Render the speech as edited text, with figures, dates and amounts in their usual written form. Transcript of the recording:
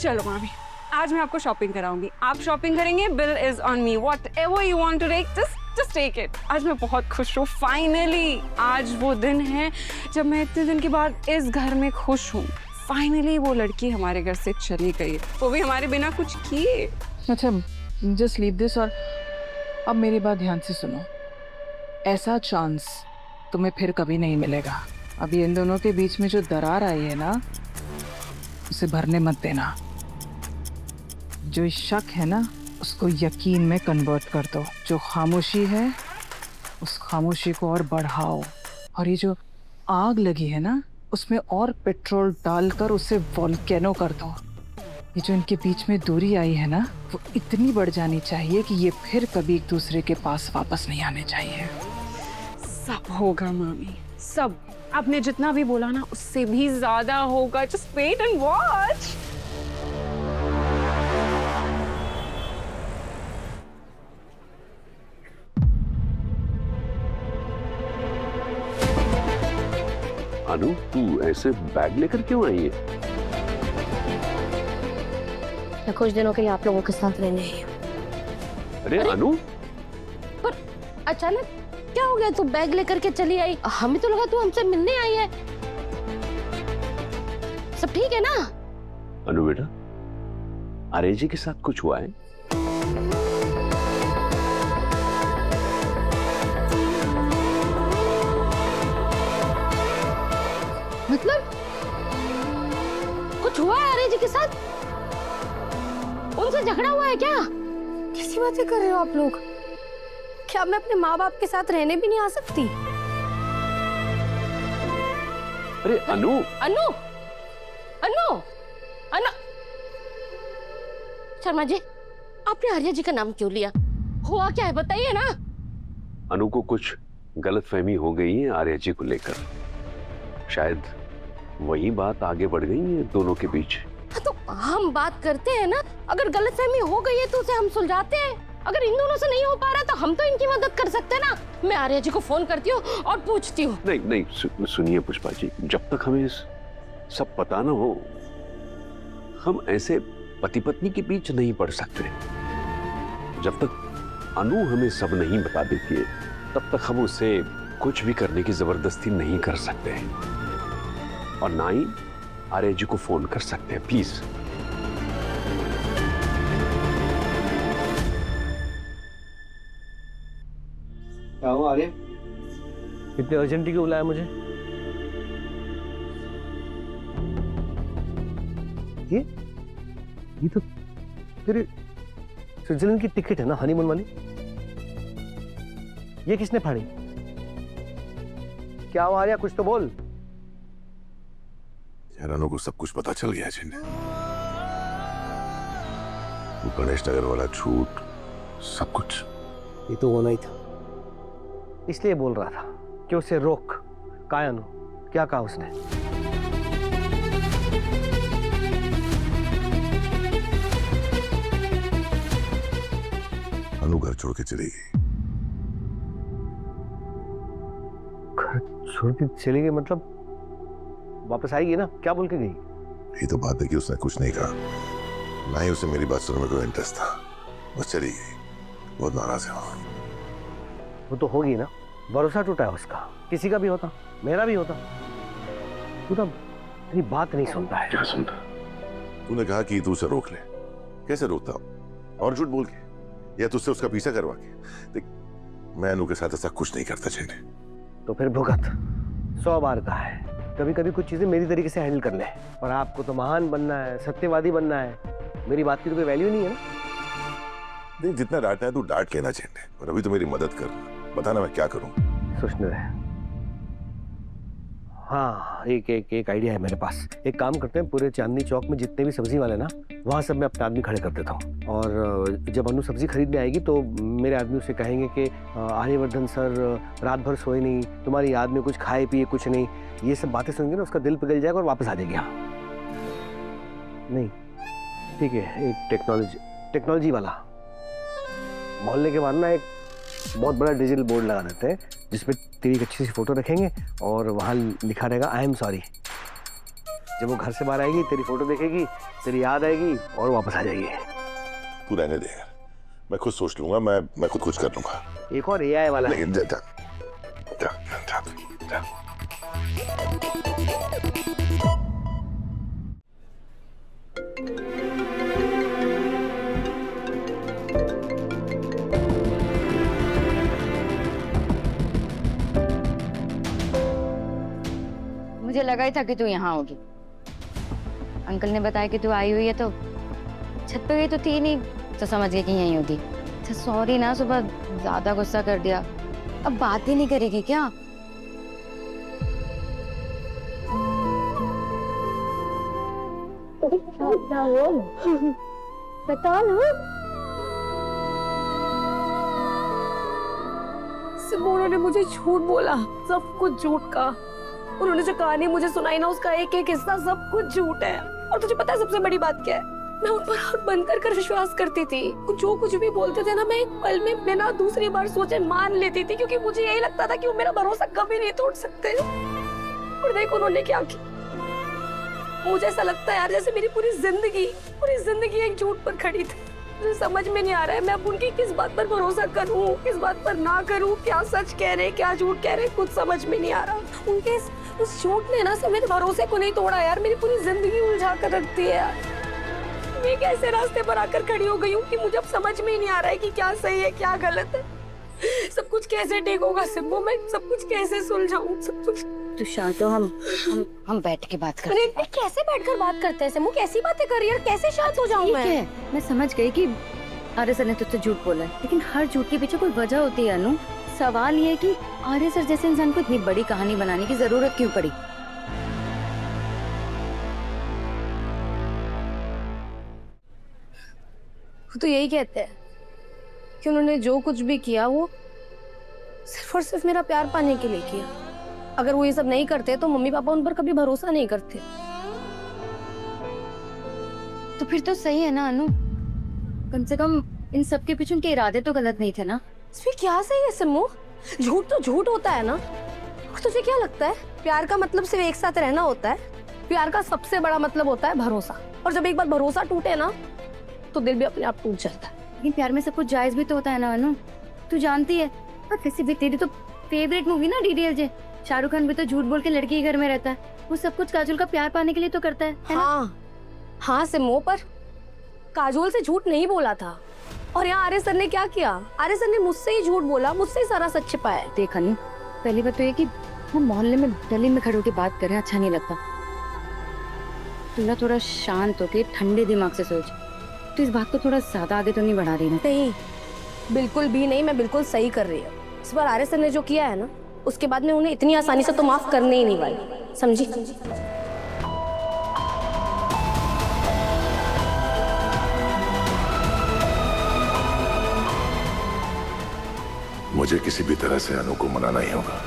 चलो मामी, आज मैं आपको शॉपिंग कराऊंगी। आप शॉपिंग करेंगे, bill is on me. Whatever you want to take, just take it. आज मैं बहुत खुश हूँ। फाइनली आज वो दिन है जब मैं इतने दिन के बाद इस घर में खुश हूँ। फाइनली वो लड़की हमारे घर से चली गई, वो भी हमारे बिना कुछ किए। अच्छा, जस्ट लीव दिस। और अब मेरी बात ध्यान से सुनो, ऐसा चांस तुम्हें फिर कभी नहीं मिलेगा। अभी इन दोनों के बीच में जो दरार आई है ना, उसे भरने मत देना। जो शक है ना, उसको यकीन में कन्वर्ट कर दो। जो खामोशी है, उस खामोशी को और बढ़ाओ। और ये जो आग लगी है ना, उसमें और पेट्रोल डालकर उसे वोल्केनो कर दो। ये जो इनके बीच में दूरी आई है ना, वो इतनी बढ़ जानी चाहिए कि ये फिर कभी एक दूसरे के पास वापस नहीं आने चाहिए। सब होगा मामी, सब। आपने जितना भी बोला ना, उससे भी ज्यादा होगा। Just wait and watch. Anu, तू ऐसे बैग लेकर क्यों आई है? मैं कुछ दिनों के लिए आप लोगों के साथ रहने आई हूँ। अरे अनु, पर अचानक क्या हो गया? तू बैग लेकर के चली आई, हमें तो लगा तू हमसे मिलने आई है। सब ठीक है ना? अनु बेटा, आर्य जी के साथ कुछ हुआ है? मतलब कुछ हुआ है आर्य जी के साथ? उनसे झगड़ा हुआ है क्या? कैसी बातें कर रहे हो आप लोग? क्या मैं अपने माँ बाप के साथ रहने भी नहीं आ सकती? अरे अनु, अनु, अनु, अनु, शर्मा जी, आपने आर्य जी का नाम क्यों लिया? हुआ क्या है बताइए ना। अनु को कुछ गलतफहमी हो गई है आर्य जी को लेकर। शायद वही बात आगे बढ़ गई है दोनों के बीच। तो हम बात करते हैं ना, अगर गलतफहमी हो गई है तो उसे हम सुलझाते हैं। अगर इन दोनों से नहीं हो पा रहा तो हम तो इनकी मदद कर सकते हैं ना। मैं आर्य जी को फोन करती हूँ और पूछती हूँ। नहीं नहीं, सुनिए पुष्पा जी, जब तक हमें सब पता ना हो, हम ऐसे पति पत्नी के बीच नहीं पड़ सकते। जब तक अनु हमें सब नहीं बता देती है, तब तक हम उसे कुछ भी करने की जबरदस्ती नहीं कर सकते, और ना ही आर्य जी को फोन कर सकते हैं। प्लीज। क्या हुआ आर्य? इतने अर्जेंटली क्यों बुलाया मुझे? ये तो तेरे स्विट्जरलैंड की टिकट है ना, हनीमून वाली? ये किसने फाड़ी? क्या हुआ आर्या, कुछ तो बोल। यार अनु को सब कुछ पता चल गया जिन्हें। वो गणेश नगर वाला झूठ, सब कुछ। ये तो होना ही था, इसलिए बोल रहा था कि उसे रोक। काय अनु, क्या कहा उसने? अनु घर छोड़ के चली गई। घर छोड़ के चली गई मतलब वापस आएगी ना? क्या बोल के गई? ये तो बात है कि उसने कुछ नहीं कहा, ना ही उसे मेरी बात सुनने में कोई इंटरेस्ट था। बस चली गई। बहुत नाराज है वो तो होगी ना, भरोसा टूटा है उसका। किसी का भी होता, मेरा भी होता। तू तो मेरी बात नहीं सुनता है। क्या सुनता? तूने कहा कि तू उसे रोक ले। कैसे रोकता? और झूठ बोल के या तुझसे उसका पीछा करवा के? देख, मैं अनु के साथ ऐसा कुछ नहीं करता चेने। तो फिर भुगत 100 बार कहा है। कभी कभी कुछ चीजें मेरी तरीके से हैंडल कर ले। और आपको तो महान बनना है, सत्यवादी बनना है। मेरी बात की तो कोई वैल्यू नहीं है ना। नहीं, जितना डांटना है तू डांट के ना चेने। और अभी तो मेरी मदद कर, बताना मैं क्या करूं। सोचने दे। हाँ, एक आइडिया है मेरे पास। एक काम करते हैं, पूरे चांदनी चौक में जितने भी सब्जी वाले ना, वहाँ सब मैं अपने आदमी खड़े कर देता हूँ। और जब अनु सब्जी खरीदने आएगी तो मेरे आदमी उसे कहेंगे कि आर्यवर्धन सर रात भर सोए नहीं, तुम्हारी याद में कुछ खाए पिए कुछ नहीं। ये सब बातें सुनेंगे ना, उसका दिल पिघल जाएगा और वापस आ जाएगी। हाँ नहीं, ठीक है। एक टेक्नोलॉजी वाला मोहल्ले के बाहर ना एक बहुत बड़ा डिजिटल बोर्ड लगा देते हैं, जिसमें तेरी एक अच्छी सी फोटो रखेंगे और वहाँ लिखा रहेगा आई एम सॉरी। जब वो घर से बाहर आएगी, तेरी फोटो देखेगी तेरी याद आएगी और वापस आ जाएगी। तू रहने दे यार, मैं खुद सोच लूंगा, मैं खुद कुछ कर लूंगा। एक और AI वाला है। लेकिन जा जा जा जा, जा। मुझे लगा ही था कि तू यहाँ होगी। अंकल ने बताया कि तू आई हुई है, तो छत पे गई तो थी नहीं, तो समझ गई कि यहीं होगी। अच्छा सॉरी ना, सुबह ज्यादा गुस्सा कर दिया। अब बात ही नहीं करेगी क्या? बता ना। सिमोना ने मुझे झूठ बोला, सब कुछ झूठ का। उन्होंने जो कहानी मुझे सुनाई ना, उसका एक एक हिस्सा सब कुछ झूठ है। और तुझे पता है सबसे बड़ी बात क्या है? मैं उन पर आंख बंद कर विश्वास करती थी। जो कुछ भी बोलते थे ना, मैं एक पल में बिना दूसरी बार सोचे मान लेती थी, क्योंकि मुझे यही लगता था कि वो मेरा भरोसा कभी नहीं तोड़ सकते। और देख उन्होंने क्या किया। मुझे ऐसा लगता है यार जैसे मेरी पूरी जिंदगी एक झूठ पर खड़ी थी। मुझे समझ में नहीं आ रहा है मैं अब उनकी किस बात पर भरोसा करूं, किस बात पर ना करूं, क्या सच कह रहे क्या झूठ कह रहे, कुछ समझ में नहीं आ रहा। उनके उस झूठ ने ना सब मेरे भरोसे को नहीं तोड़ा यार, मेरी पूरी जिंदगी उलझा कर रखती है यार। मैं एक ऐसे रास्ते पर आकर खड़ी हो गई हूँ कि मुझे अब समझ में ही नहीं आ रहा है कि क्या सही है क्या गलत है। सब कुछ कैसे ठीक होगा सिम्बू, मैं सब कुछ कैसे सुलझाऊं सब कुछ। तू शांत हो, हम बैठ के बात करते अरे कैसे बैठकर बात करते हैं सिम्बू, कैसी बातें कर रही है, कैसे शांत हो जाऊं मैं? हैं। मैं समझ गई कि आर्य सर ने तुझसे झूठ बोला है, लेकिन हर झूठ के पीछे कोई वजह होती है अनु। सवाल ये है कि आर्य सर जैसे इंसान को इतनी बड़ी कहानी बनाने की जरूरत क्यों पड़ी? तो यही कहते हैं कि उन्होंने जो कुछ भी किया वो सिर्फ और सिर्फ मेरा प्यार पाने के लिए किया। अगर वो ये सब नहीं करते तो मम्मी पापा उन पर कभी भरोसा नहीं करते। तो फिर तो सही है ना अनु, कम से कम इन सब के पीछे उनके इरादे तो गलत नहीं थे ना। इसमें क्या सही है सिम्मू, झूठ तो झूठ होता है ना। और तुझे क्या लगता है प्यार का मतलब सिर्फ एक साथ रहना होता है? प्यार का सबसे बड़ा मतलब होता है भरोसा, और जब एक बार भरोसा टूटे ना तो दिल भी अपने आप टूट जाता है। लेकिन प्यार में सब कुछ जायज भी तो होता है ना अनु, तू जानती है। और वैसे भी तेरी तो फेवरेट मूवी ना DDLJ, शाहरुख खान भी तो झूठ बोल के लड़की के घर में रहता है। वो सब कुछ काजोल का प्यार पाने के लिए तो करता है ना? हाँ सिम्मो, पर काजोल से झूठ नहीं बोला था। और यहाँ आर्य सर ने क्या किया, आर्य सर ने मुझसे ही झूठ बोला, मुझसे ही सारा सच छिपाया। देख अनु, पहली बात तो ये कि वो मोहल्ले में गली में खड़े होकर बात करें अच्छा नहीं लगता। तू थोड़ा शांत होके ठंडे दिमाग से सोच। तो इस बात को थोड़ा ज्यादा आगे तो नहीं बढ़ा रही ना? नहीं, बिल्कुल भी नहीं, मैं बिल्कुल सही कर रही हूँ। इस बार आर्य सर ने जो किया है ना, उसके बाद में उन्हें इतनी आसानी से तो माफ करने ही नहीं वाली, समझी? मुझे किसी भी तरह से अनु को मनाना ही होगा।